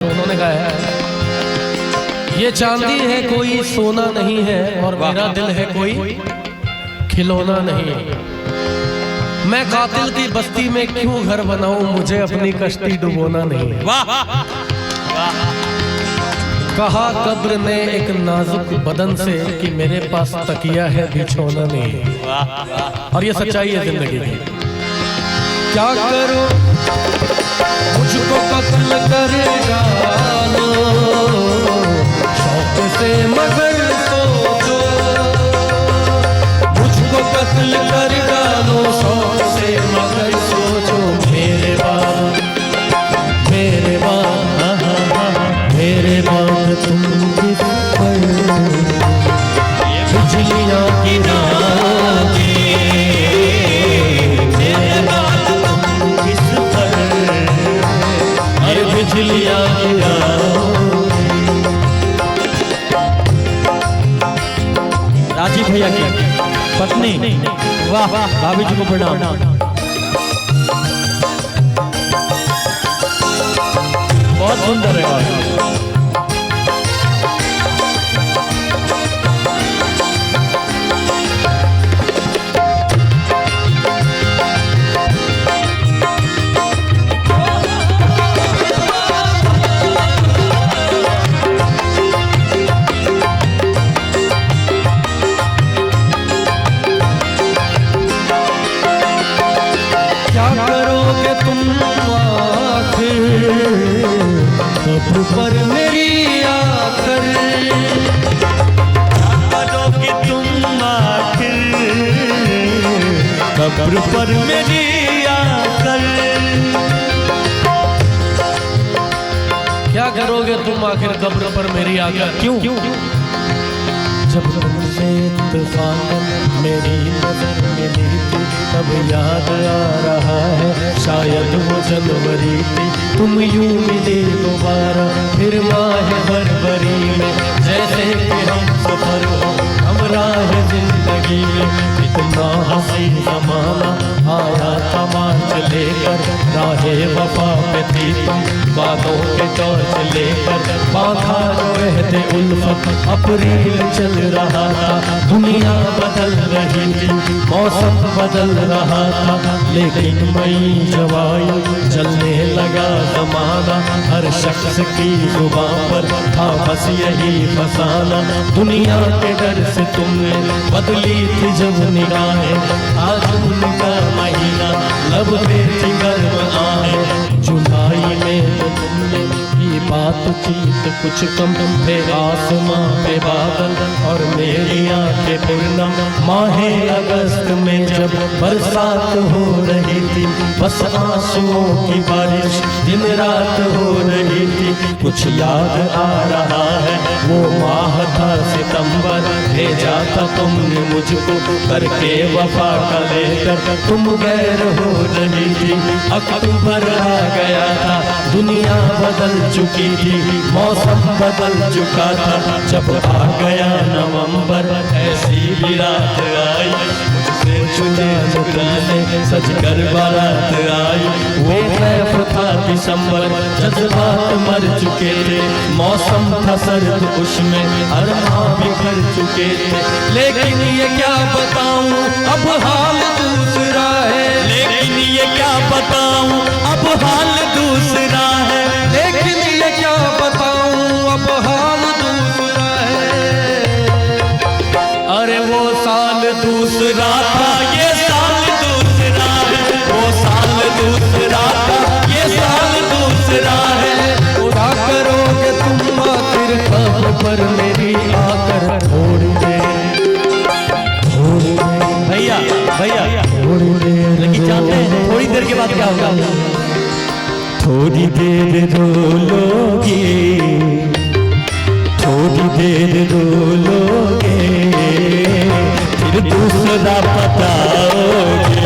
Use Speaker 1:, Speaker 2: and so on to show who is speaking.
Speaker 1: उन्होंने कहा है ये चांदी है कोई सोना नहीं है और मेरा दिल है कोई खिलौना नहीं है। मैं कातिल की बस्ती में क्यों घर बनाऊं, मुझे अपनी कश्ती डुबोना नहीं है। कहा कब्र ने एक नाजुक बदन से कि मेरे पास तकिया है बिछौना नहीं है। और ये सच्चाई है जिंदगी की। क्या करो मुझको कत्ल करेगा शौक से मगर सोचो, मुझको कत्ल कर डालो शौक से मगर सोचो। मेरे बाद मेरे बाद तुम किस पर बिजलियां गिराओगे, मेरे बाद तुम किस पर अरे बिजलियां गिराओगे।
Speaker 2: राजीव भैया की पत्नी, वाह भाभी जी को प्रणाम। बहुत सुंदर है।
Speaker 1: कब्र पर मेरी आखिर,
Speaker 2: करोगे तुम आखिर कब्र पर मेरी आकर।
Speaker 1: क्या करोगे तुम आखिर कब्र पर मेरी आकर।
Speaker 2: क्यों
Speaker 1: जब तुमसे इत्तेफाकन मेरी नजर मिली थी तब याद आ रहा है शायद वो जनवरी थी। तुम यूं मिले दोबारा फिर माह फरवरी में, जैसे कि हम सफर हो हम राह जिंदगी में। इतना हंसी जमाना आया तमाच लेकर, राहे वफा पे थी तुम बातों के टॉर्च लेकर। बाधा जो रहते उल्फत अप्रैल चल रहा था, दुनिया बदल रही थी मौसम बदल रहा था, लेकिन मई जवाई चलने लगा जमाना। हर शख्स की जुबान पर था बस यही फसाना। दुनिया के डर से तुमने बदली थी जब निगाहें, आज उनका महीना लब पे थी गर्म आहें। जुलाई में तो तुमने की बातचीत कुछ कम थे, आसमां पे बादल और मेरी आंखें पूर्णम। माहे अगस्त में जब बरसात हो रही थी, बस आंसुओं की बारिश दिन रात हो रही थी। कुछ याद आ रहा है वो माह था सितंबर, भेजा था तुमने मुझको करके वफा का लेकर। तुम गैर हो रही थी, अक्टूबर आ गया था, दुनिया बदल चुकी थी, मौसम बदल चुका था। जब आ गया नवंबर ऐसी भी रात आई, मुझसे चुने चुराने सज कर बारात आई। वो कैफ था दिसंबर, जज्बात मर चुके थे, मौसम था सर्द उसमें अरमां बिखर चुके थे। लेकिन ये क्या बताऊं अब हाल दूसरा है,
Speaker 2: लेकिन ये क्या बताऊं अब हाल दूसरा है।
Speaker 1: लेकिन ये क्या बताऊं अब हाल दूसरा है।
Speaker 2: अरे वो साल दूसरा था ये साल दूसरा है, वो साल दूसरा था ये साल दूसरा है।
Speaker 1: क्या करोगे तुम आखिर कब्र पर मेरी आकर। छोड़ दे
Speaker 2: भैया भैया, लेकिन जानते हैं थोड़ी देर के बाद क्या होगा।
Speaker 1: थोड़ी देर रो लोगे, थोड़ी देर रो लोगे, फिर दूसरा बताओगे।